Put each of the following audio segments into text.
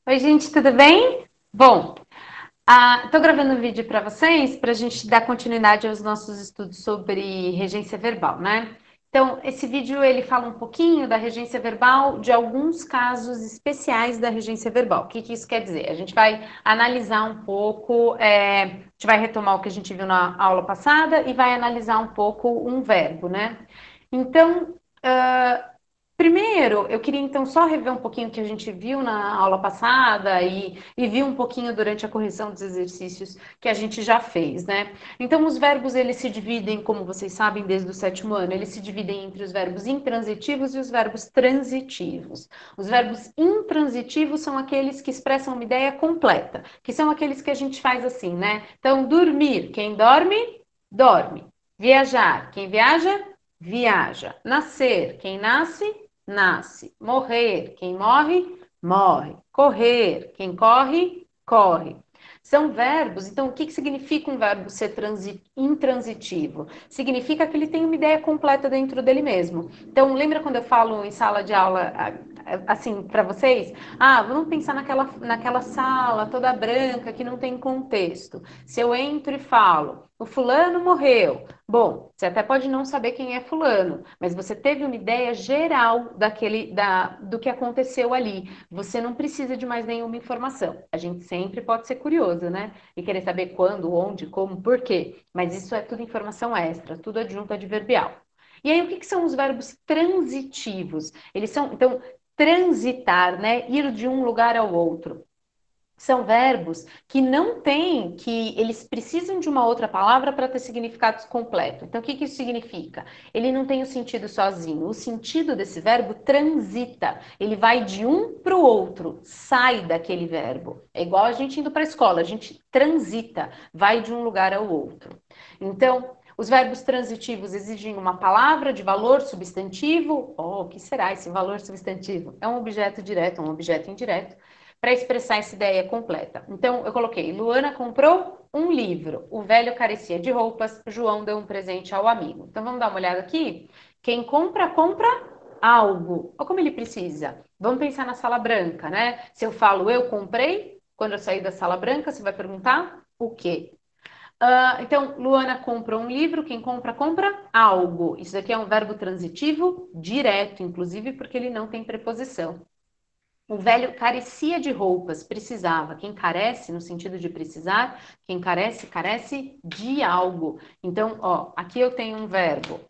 Oi, gente, tudo bem? Bom, estou gravando um vídeo para vocês para a gente dar continuidade aos nossos estudos sobre regência verbal, né? Então, esse vídeo ele fala um pouquinho da regência verbal, de alguns casos especiais da regência verbal. O que que isso quer dizer? A gente vai analisar um pouco, a gente vai retomar o que a gente viu na aula passada e vai analisar um pouco um verbo, né? Então, primeiro, eu queria então só rever um pouquinho o que a gente viu na aula passada e viu um pouquinho durante a correção dos exercícios que a gente já fez, né? Então, os verbos, eles se dividem, como vocês sabem, desde o sétimo ano, eles se dividem entre os verbos intransitivos e os verbos transitivos. Os verbos intransitivos são aqueles que expressam uma ideia completa, que são aqueles que a gente faz assim, né? Então, dormir, quem dorme, dorme. Viajar, quem viaja, viaja. Nascer, quem nasce, nasce. Morrer, quem morre, morre. Correr, quem corre, corre. São verbos, então o que significa um verbo ser intransitivo? Significa que ele tem uma ideia completa dentro dele mesmo. Então, lembra quando eu falo em sala de aula, assim, para vocês? Vamos pensar naquela sala toda branca que não tem contexto. Se eu entro e falo, o fulano morreu. Bom, você até pode não saber quem é fulano, mas você teve uma ideia geral do que aconteceu ali. Você não precisa de mais nenhuma informação. A gente sempre pode ser curioso, né? E querer saber quando, onde, como, por quê. Mas isso é tudo informação extra, tudo adjunto adverbial. E aí, o que são os verbos transitivos? Eles são, então, transitar, né? Ir de um lugar ao outro. São verbos que não têm, que eles precisam de uma outra palavra para ter significados completos. Então, o que isso significa? Ele não tem o sentido sozinho. O sentido desse verbo transita. Ele vai de um para o outro, sai daquele verbo. É igual a gente indo para a escola, a gente transita, vai de um lugar ao outro. Então, os verbos transitivos exigem uma palavra de valor substantivo. O que será esse valor substantivo? É um objeto direto, um objeto indireto para expressar essa ideia completa. Então, eu coloquei: Luana comprou um livro, o velho carecia de roupas, João deu um presente ao amigo. Então, vamos dar uma olhada aqui? Quem compra, compra algo. Olha como ele precisa. Vamos pensar na sala branca, né? Se eu falo eu comprei, quando eu sair da sala branca, você vai perguntar o quê? Então, Luana compra um livro, quem compra, compra algo. Isso aqui é um verbo transitivo direto, inclusive porque ele não tem preposição. O velho carecia de roupas, precisava. Quem carece, no sentido de precisar, quem carece, carece de algo. Então, aqui eu tenho um verbo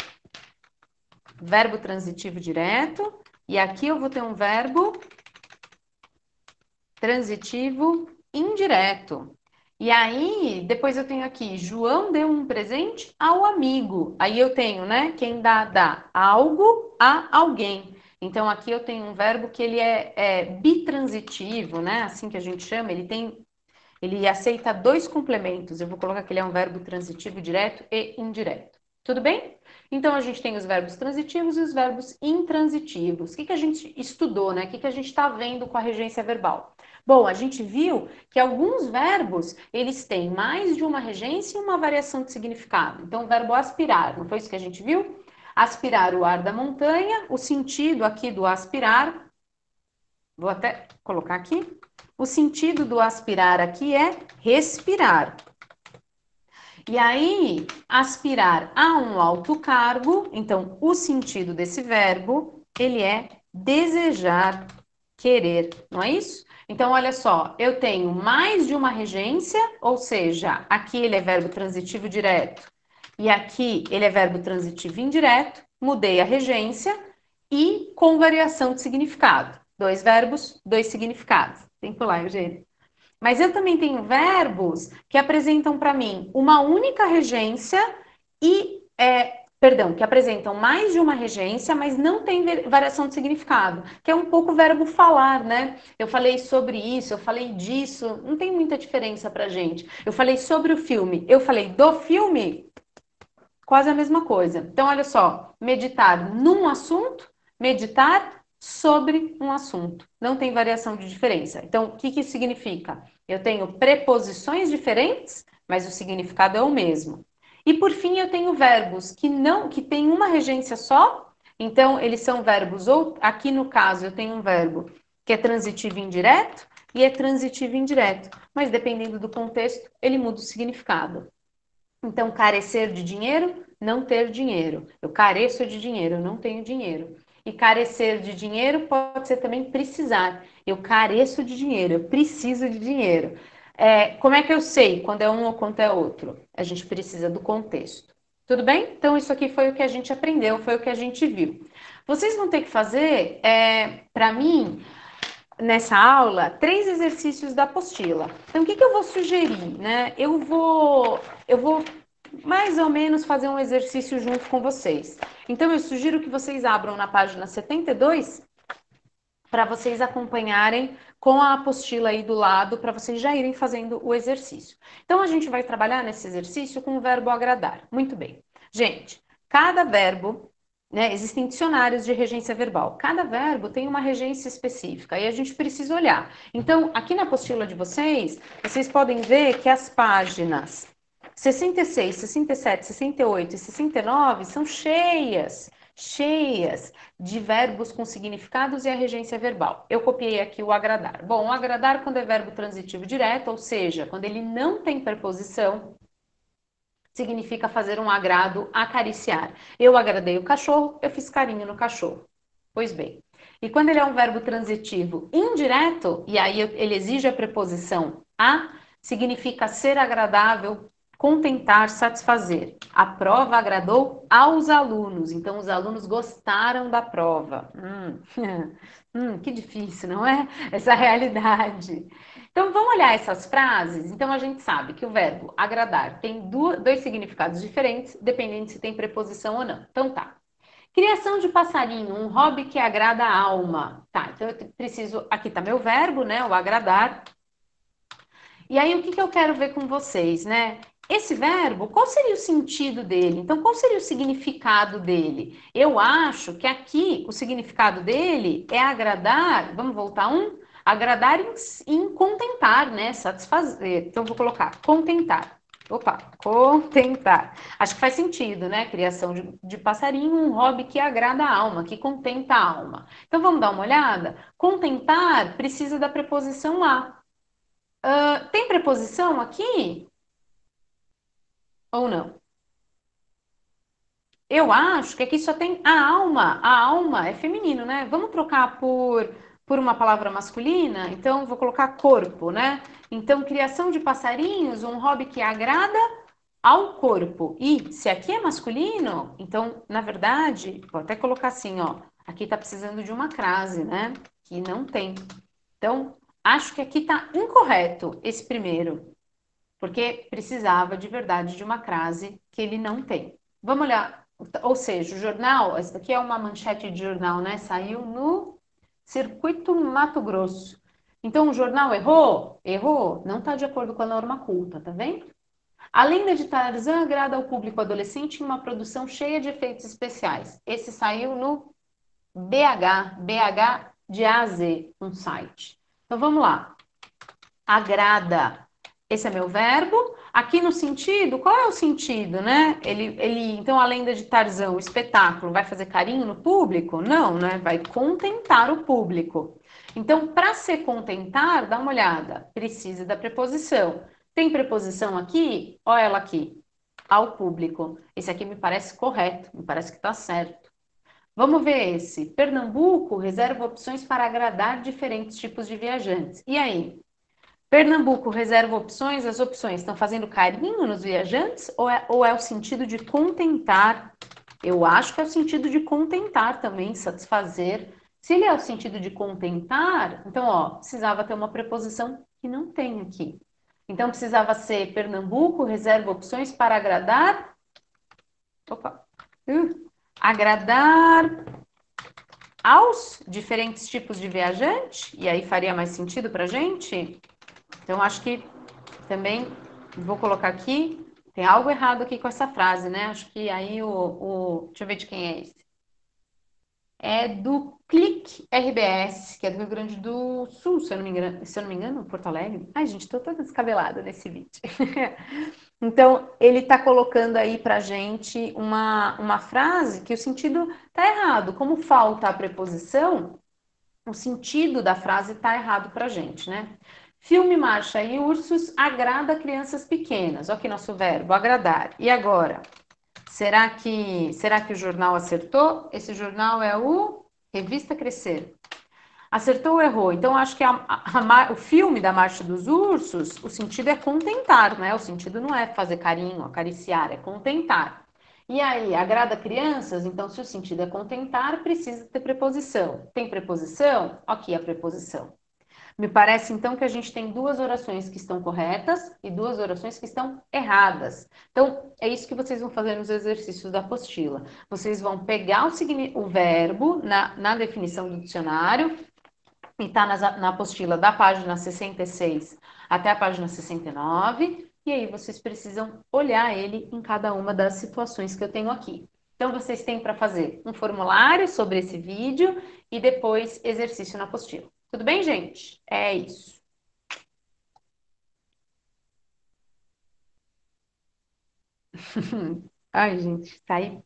transitivo direto, e aqui eu vou ter um verbo transitivo indireto. E aí, depois eu tenho aqui, João deu um presente ao amigo. Aí eu tenho, né, quem dá algo a alguém. Então, aqui eu tenho um verbo que ele é bitransitivo, né? Assim que a gente chama, ele aceita dois complementos. Eu vou colocar que ele é um verbo transitivo direto e indireto. Tudo bem? Então, a gente tem os verbos transitivos e os verbos intransitivos. O que a gente estudou, né? O que a gente está vendo com a regência verbal? Bom, a gente viu que alguns verbos, eles têm mais de uma regência e uma variação de significado. Então, o verbo aspirar, não foi isso que a gente viu? Aspirar o ar da montanha, o sentido aqui do aspirar, vou até colocar aqui, o sentido do aspirar aqui é respirar. E aí, aspirar a um alto cargo, então o sentido desse verbo, ele é desejar, querer, não é isso? Então, olha só, eu tenho mais de uma regência, ou seja, aqui ele é verbo transitivo direto e aqui ele é verbo transitivo indireto, mudei a regência e com variação de significado. Dois verbos, dois significados. Tem que pular, Eugênio. Mas eu também tenho verbos que apresentam para mim uma única regência que apresentam mais de uma regência, mas não tem variação de significado, que é um pouco o verbo falar, né? Eu falei sobre isso, eu falei disso, não tem muita diferença pra gente. Eu falei sobre o filme, eu falei do filme, quase a mesma coisa. Então, olha só, meditar num assunto, meditar sobre um assunto. Não tem variação de diferença. Então, o que isso significa? Eu tenho preposições diferentes, mas o significado é o mesmo. E por fim, eu tenho verbos que têm uma regência só. Então, eles são verbos, ou aqui no caso, eu tenho um verbo que é transitivo indireto, e é transitivo indireto, mas dependendo do contexto, ele muda o significado. Então, carecer de dinheiro, não ter dinheiro. Eu careço de dinheiro, eu não tenho dinheiro. E carecer de dinheiro pode ser também precisar. Eu careço de dinheiro, eu preciso de dinheiro. Como é que eu sei quando é um ou quando é outro? A gente precisa do contexto. Tudo bem? Então, isso aqui foi o que a gente aprendeu, foi o que a gente viu. Vocês vão ter que fazer, para mim, nessa aula, 3 exercícios da apostila. Então, o que eu vou sugerir, né? Eu vou mais ou menos fazer um exercício junto com vocês. Então, eu sugiro que vocês abram na página 72 para vocês acompanharem com a apostila aí do lado, para vocês já irem fazendo o exercício. Então, a gente vai trabalhar nesse exercício com o verbo agradar. Muito bem. Gente, cada verbo, né, existem dicionários de regência verbal. Cada verbo tem uma regência específica e a gente precisa olhar. Então, aqui na apostila de vocês, vocês podem ver que as páginas 66, 67, 68 e 69 são cheias de verbos com significados e a regência verbal. Eu copiei aqui o agradar. Bom, o agradar quando é verbo transitivo direto, ou seja, quando ele não tem preposição, significa fazer um agrado, acariciar. Eu agradei o cachorro, eu fiz carinho no cachorro. Pois bem. E quando ele é um verbo transitivo indireto, e aí ele exige a preposição a, significa ser agradável, contentar, satisfazer. A prova agradou aos alunos, então os alunos gostaram da prova. Que difícil, não é? Essa realidade. Então vamos olhar essas frases. Então a gente sabe que o verbo agradar tem dois significados diferentes, dependendo se tem preposição ou não. Então tá. Criação de passarinho, um hobby que agrada a alma. Tá, então eu preciso. Aqui tá meu verbo, né? O agradar. E aí, o que eu quero ver com vocês, né? Esse verbo, qual seria o sentido dele? Então, qual seria o significado dele? Eu acho que aqui o significado dele é agradar. Vamos voltar um? Agradar em contentar, né? Satisfazer. Então, vou colocar contentar. Opa, contentar. Acho que faz sentido, né? Criação de passarinho, um hobby que agrada a alma, que contenta a alma. Então, vamos dar uma olhada? Contentar precisa da preposição a. Tem preposição aqui ou não? Eu acho que aqui só tem a alma. A alma é feminino, né? Vamos trocar por uma palavra masculina? Então, vou colocar corpo, né? Então, criação de passarinhos, um hobby que agrada ao corpo. E se aqui é masculino, então, na verdade, vou até colocar assim, ó. Aqui tá precisando de uma crase, né? Que não tem. Então, acho que aqui tá incorreto esse primeiro. Porque precisava de verdade de uma crase que ele não tem. Vamos olhar, ou seja, o jornal, essa aqui é uma manchete de jornal, né? Saiu no Circuito Mato Grosso. Então o jornal errou? Errou, não está de acordo com a norma culta, tá vendo? A lenda de Tarzan agrada ao público adolescente em uma produção cheia de efeitos especiais. Esse saiu no BH de A a Z, um site. Então vamos lá. Agrada. Esse é meu verbo. Aqui no sentido, qual é o sentido, né? Então, a lenda de Tarzan, o espetáculo, vai fazer carinho no público? Não, né? Vai contentar o público. Então, para se contentar, dá uma olhada. Precisa da preposição. Tem preposição aqui? Olha ela aqui. Ao público. Esse aqui me parece correto, me parece que está certo. Vamos ver esse. Pernambuco reserva opções para agradar diferentes tipos de viajantes. E aí? Pernambuco reserva opções, as opções estão fazendo carinho nos viajantes ou é o sentido de contentar? Eu acho que é o sentido de contentar também, satisfazer. Se ele é o sentido de contentar, então, ó, precisava ter uma preposição que não tem aqui. Então, precisava ser Pernambuco reserva opções para agradar. Opa! Agradar aos diferentes tipos de viajante, e aí faria mais sentido para a gente? Então, acho que também vou colocar aqui, tem algo errado aqui com essa frase, né? Acho que aí deixa eu ver de quem é esse. É do Clique RBS, que é do Rio Grande do Sul, se eu não me engano, Porto Alegre. Ai, gente, tô toda descabelada nesse vídeo. Então, ele tá colocando aí pra gente uma frase que o sentido tá errado. Como falta a preposição, o sentido da frase está errado para a gente, né? Filme Marcha e Ursos agrada crianças pequenas. Olha aqui nosso verbo, agradar. E agora? Será que o jornal acertou? Esse jornal é o Revista Crescer. Acertou ou errou? Então, acho que o filme da Marcha dos Ursos, o sentido é contentar, né? O sentido não é fazer carinho, acariciar, é contentar. E aí, agrada crianças? Então, se o sentido é contentar, precisa ter preposição. Tem preposição? Aqui a preposição. Me parece então que a gente tem duas orações que estão corretas e duas orações que estão erradas. Então, é isso que vocês vão fazer nos exercícios da apostila. Vocês vão pegar o verbo na definição do dicionário, e está na apostila da página 66 até a página 69, e aí vocês precisam olhar ele em cada uma das situações que eu tenho aqui. Então, vocês têm para fazer um formulário sobre esse vídeo e depois exercício na apostila. Tudo bem, gente? É isso. Ai, gente, tá aí